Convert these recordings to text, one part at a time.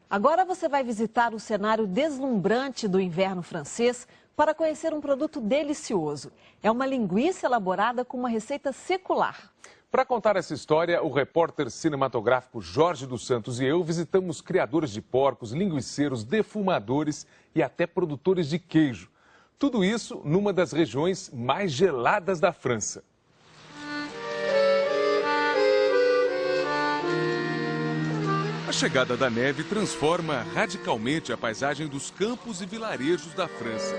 Agora você vai visitar o cenário deslumbrante do inverno francês para conhecer um produto delicioso. É uma linguiça elaborada com uma receita secular. Para contar essa história, o repórter cinematográfico Jorge dos Santos e eu visitamos criadores de porcos, linguiceiros, defumadores e até produtores de queijo. Tudo isso numa das regiões mais geladas da França. A chegada da neve transforma radicalmente a paisagem dos campos e vilarejos da França.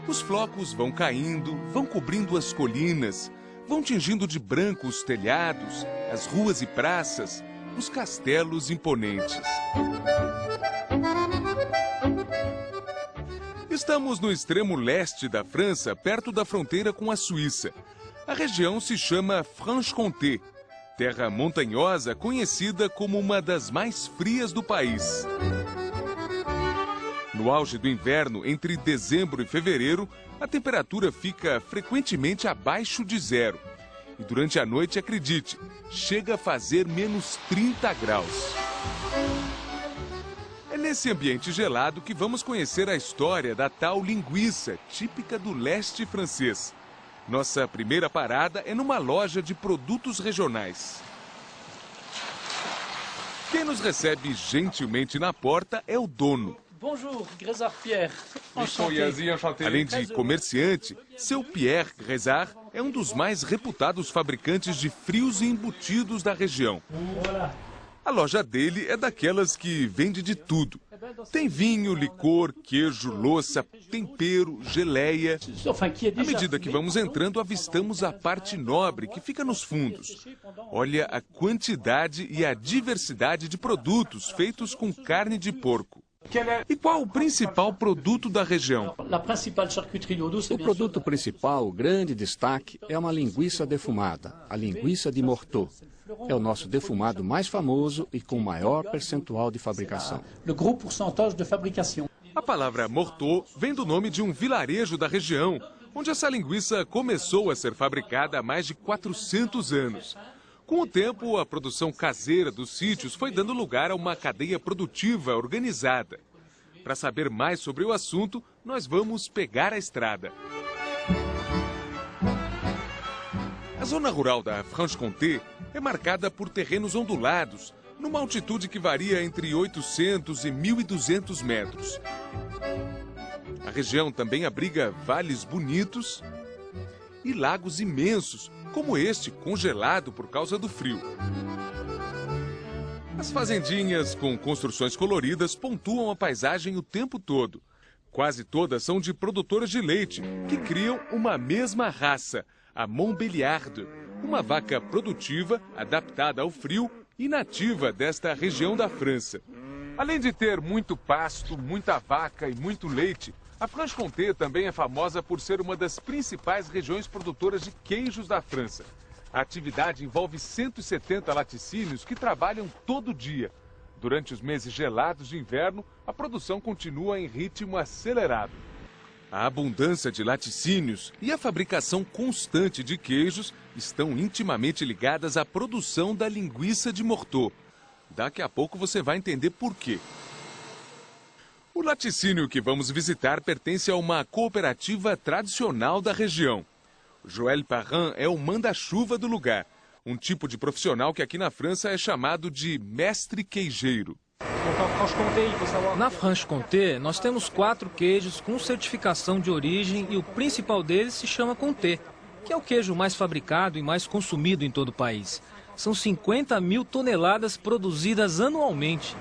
Os flocos vão caindo, vão cobrindo as colinas, vão tingindo de branco os telhados, as ruas e praças, os castelos imponentes. Estamos no extremo leste da França, perto da fronteira com a Suíça. A região se chama Franche-Comté, terra montanhosa conhecida como uma das mais frias do país. No auge do inverno, entre dezembro e fevereiro, a temperatura fica frequentemente abaixo de zero. E durante a noite, acredite, chega a fazer menos 30 graus. É nesse ambiente gelado que vamos conhecer a história da tal linguiça, típica do leste francês. Nossa primeira parada é numa loja de produtos regionais. Quem nos recebe gentilmente na porta é o dono. Bonjour, Grézard Pierre. Além de comerciante, seu Pierre Grézard é um dos mais reputados fabricantes de frios e embutidos da região. A loja dele é daquelas que vende de tudo. Tem vinho, licor, queijo, louça, tempero, geleia. À medida que vamos entrando, avistamos a parte nobre que fica nos fundos. Olha a quantidade e a diversidade de produtos feitos com carne de porco. E qual o principal produto da região? O produto principal, o grande destaque, é uma linguiça defumada, a linguiça de Morteau. É o nosso defumado mais famoso e com maior percentual de fabricação. A palavra Morteau vem do nome de um vilarejo da região, onde essa linguiça começou a ser fabricada há mais de 400 anos. Com o tempo, a produção caseira dos sítios foi dando lugar a uma cadeia produtiva organizada. Para saber mais sobre o assunto, nós vamos pegar a estrada. A zona rural da Franche-Comté é marcada por terrenos ondulados, numa altitude que varia entre 800 e 1.200 metros. A região também abriga vales bonitos e lagos imensos, como este, congelado por causa do frio. As fazendinhas com construções coloridas pontuam a paisagem o tempo todo. Quase todas são de produtoras de leite, que criam uma mesma raça, a Montbéliarde, uma vaca produtiva, adaptada ao frio e nativa desta região da França. Além de ter muito pasto, muita vaca e muito leite, a Franche-Comté também é famosa por ser uma das principais regiões produtoras de queijos da França. A atividade envolve 170 laticínios que trabalham todo dia. Durante os meses gelados de inverno, a produção continua em ritmo acelerado. A abundância de laticínios e a fabricação constante de queijos estão intimamente ligadas à produção da linguiça de Morteau. Daqui a pouco você vai entender por quê. O laticínio que vamos visitar pertence a uma cooperativa tradicional da região. Joël Parrin é o manda-chuva do lugar, um tipo de profissional que aqui na França é chamado de mestre queijeiro. Na Franche-Comté, nós temos 4 queijos com certificação de origem e o principal deles se chama Comté, que é o queijo mais fabricado e mais consumido em todo o país. São 50 mil toneladas produzidas anualmente.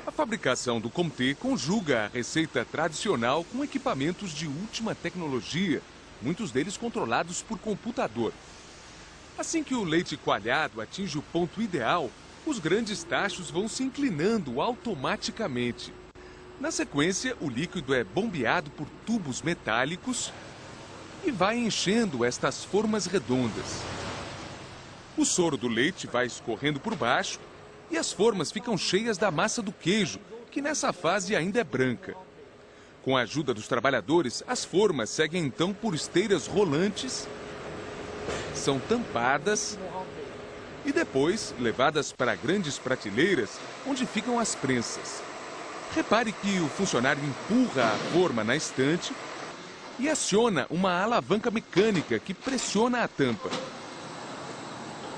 A fabricação do Comté conjuga a receita tradicional com equipamentos de última tecnologia, muitos deles controlados por computador. Assim que o leite coalhado atinge o ponto ideal, os grandes tachos vão se inclinando automaticamente. Na sequência, o líquido é bombeado por tubos metálicos e vai enchendo estas formas redondas. O soro do leite vai escorrendo por baixo e as formas ficam cheias da massa do queijo, que nessa fase ainda é branca. Com a ajuda dos trabalhadores, as formas seguem então por esteiras rolantes, são tampadas e depois levadas para grandes prateleiras onde ficam as prensas. Repare que o funcionário empurra a forma na estante e aciona uma alavanca mecânica que pressiona a tampa.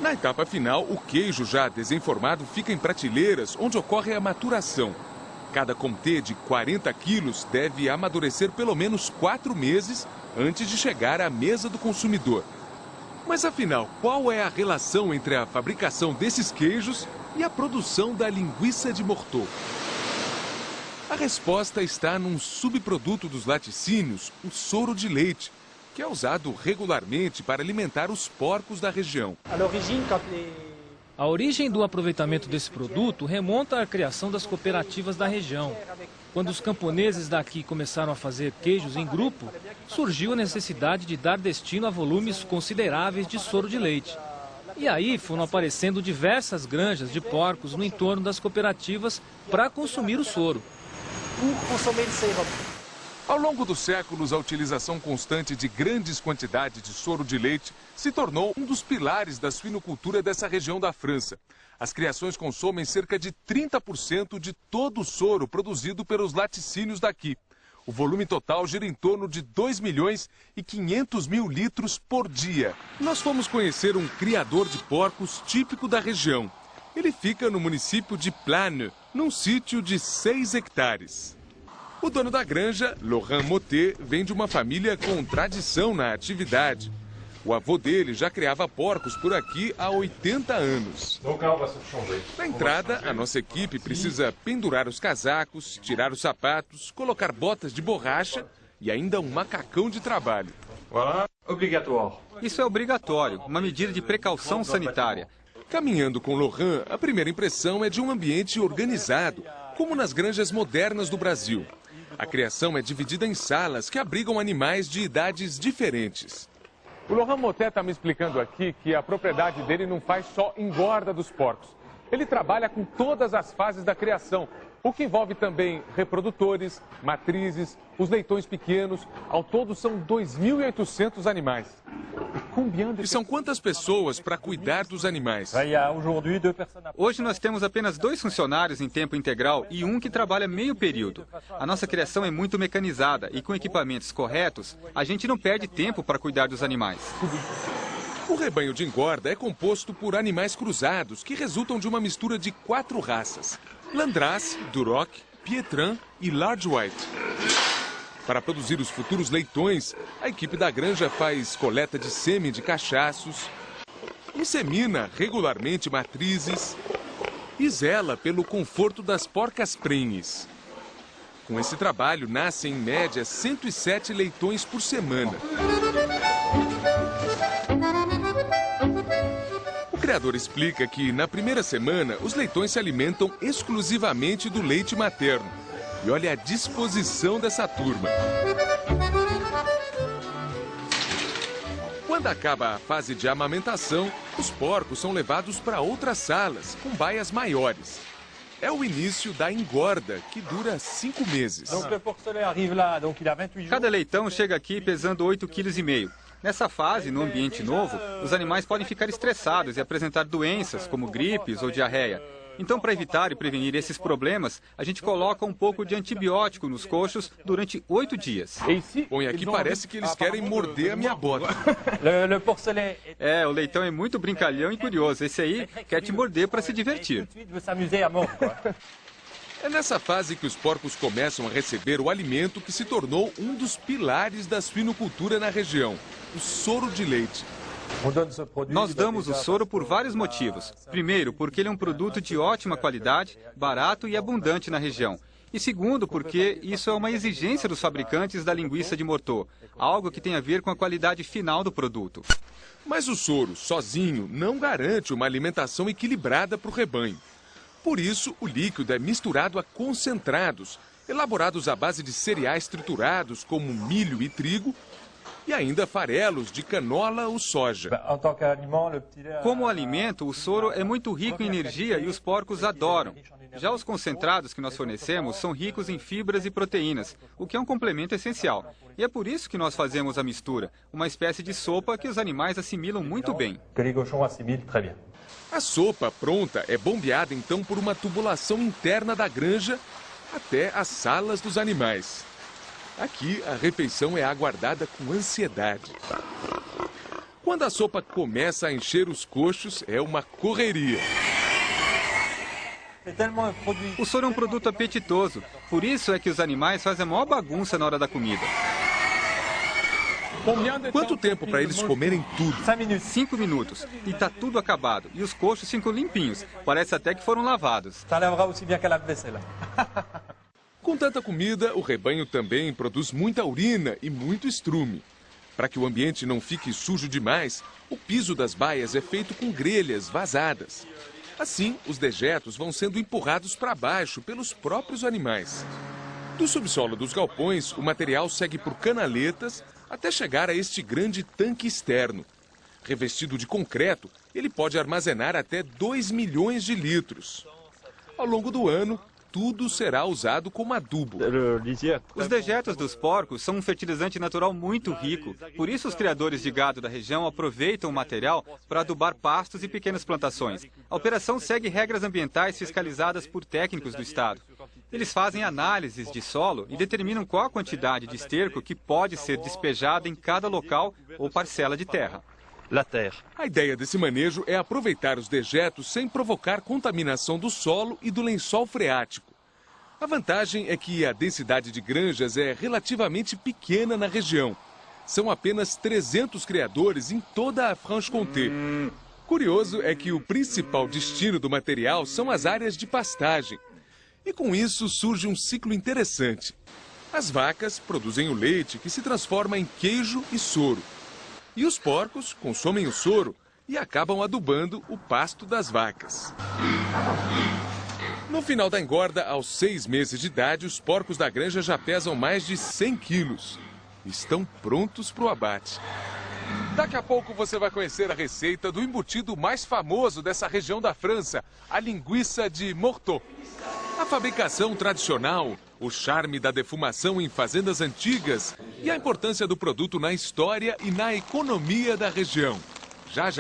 Na etapa final, o queijo já desenformado fica em prateleiras onde ocorre a maturação. Cada comté de 40 quilos deve amadurecer pelo menos 4 meses antes de chegar à mesa do consumidor. Mas afinal, qual é a relação entre a fabricação desses queijos e a produção da linguiça de Morteau? A resposta está num subproduto dos laticínios, o soro de leite, que é usado regularmente para alimentar os porcos da região. A origem do aproveitamento desse produto remonta à criação das cooperativas da região. Quando os camponeses daqui começaram a fazer queijos em grupo, surgiu a necessidade de dar destino a volumes consideráveis de soro de leite. E aí foram aparecendo diversas granjas de porcos no entorno das cooperativas para consumir o soro. Ao longo dos séculos, a utilização constante de grandes quantidades de soro de leite se tornou um dos pilares da suinocultura dessa região da França. As criações consomem cerca de 30% de todo o soro produzido pelos laticínios daqui. O volume total gira em torno de 2.500.000 litros por dia. Nós fomos conhecer um criador de porcos típico da região. Ele fica no município de Plane, num sítio de 6 hectares. O dono da granja, Laurent Motet, vem de uma família com tradição na atividade. O avô dele já criava porcos por aqui há 80 anos. Na entrada, a nossa equipe precisa pendurar os casacos, tirar os sapatos, colocar botas de borracha e ainda um macacão de trabalho. Isso é obrigatório, uma medida de precaução sanitária. Caminhando com Laurent, a primeira impressão é de um ambiente organizado, como nas granjas modernas do Brasil. A criação é dividida em salas que abrigam animais de idades diferentes. O Laurent Motet está me explicando aqui que a propriedade dele não faz só engorda dos porcos. Ele trabalha com todas as fases da criação, o que envolve também reprodutores, matrizes, os leitões pequenos. Ao todo são 2.800 animais. E são quantas pessoas para cuidar dos animais? Hoje nós temos apenas 2 funcionários em tempo integral e um que trabalha meio período. A nossa criação é muito mecanizada e com equipamentos corretos, a gente não perde tempo para cuidar dos animais. O rebanho de engorda é composto por animais cruzados que resultam de uma mistura de 4 raças: Landrace, Duroc, Pietran e Large White. Para produzir os futuros leitões, a equipe da granja faz coleta de sêmen de cachaços, insemina regularmente matrizes e zela pelo conforto das porcas prenhes. Com esse trabalho, nascem em média 107 leitões por semana. O criador explica que, na primeira semana, os leitões se alimentam exclusivamente do leite materno. E olha a disposição dessa turma. Quando acaba a fase de amamentação, os porcos são levados para outras salas, com baias maiores. É o início da engorda, que dura 5 meses. Cada leitão chega aqui pesando 8,5 kg. Nessa fase, no ambiente novo, os animais podem ficar estressados e apresentar doenças, como gripes ou diarreia. Então, para evitar e prevenir esses problemas, a gente coloca um pouco de antibiótico nos coxos durante 8 dias. Bom, e aqui parece que eles querem morder a minha bota. O leitão é muito brincalhão e curioso. Esse aí quer te morder para se divertir. É nessa fase que os porcos começam a receber o alimento que se tornou um dos pilares da suinocultura na região: o soro de leite. Nós damos o soro por vários motivos. Primeiro, porque ele é um produto de ótima qualidade, barato e abundante na região. E segundo, porque isso é uma exigência dos fabricantes da linguiça de Morteau, algo que tem a ver com a qualidade final do produto. Mas o soro, sozinho, não garante uma alimentação equilibrada para o rebanho. Por isso, o líquido é misturado a concentrados, elaborados à base de cereais triturados, como milho e trigo, e ainda farelos de canola ou soja. Como alimento, o soro é muito rico em energia e os porcos adoram. Já os concentrados que nós fornecemos são ricos em fibras e proteínas, o que é um complemento essencial. E é por isso que nós fazemos a mistura, uma espécie de sopa que os animais assimilam muito bem. A sopa pronta é bombeada então por uma tubulação interna da granja até as salas dos animais. Aqui, a refeição é aguardada com ansiedade. Quando a sopa começa a encher os coxos, é uma correria. O soro é um produto apetitoso, por isso é que os animais fazem a maior bagunça na hora da comida. Quanto tempo para eles comerem tudo? 5 minutos. E está tudo acabado. E os coxos ficam limpinhos. Parece até que foram lavados. Com tanta comida, o rebanho também produz muita urina e muito estrume. Para que o ambiente não fique sujo demais, o piso das baias é feito com grelhas vazadas. Assim, os dejetos vão sendo empurrados para baixo pelos próprios animais. Do subsolo dos galpões, o material segue por canaletas até chegar a este grande tanque externo. Revestido de concreto, ele pode armazenar até 2 milhões de litros. Ao longo do ano, tudo será usado como adubo. Os dejetos dos porcos são um fertilizante natural muito rico. Por isso, os criadores de gado da região aproveitam o material para adubar pastos e pequenas plantações. A operação segue regras ambientais fiscalizadas por técnicos do Estado. Eles fazem análises de solo e determinam qual a quantidade de esterco que pode ser despejada em cada local ou parcela de terra. A ideia desse manejo é aproveitar os dejetos sem provocar contaminação do solo e do lençol freático. A vantagem é que a densidade de granjas é relativamente pequena na região. São apenas 300 criadores em toda a Franche-Comté. Curioso é que o principal destino do material são as áreas de pastagem. E com isso surge um ciclo interessante. As vacas produzem o leite que se transforma em queijo e soro. E os porcos consomem o soro e acabam adubando o pasto das vacas. No final da engorda, aos 6 meses de idade, os porcos da granja já pesam mais de 100 quilos. Estão prontos para o abate. Daqui a pouco você vai conhecer a receita do embutido mais famoso dessa região da França, a linguiça de Morteau. A fabricação tradicional, o charme da defumação em fazendas antigas e a importância do produto na história e na economia da região. Já já.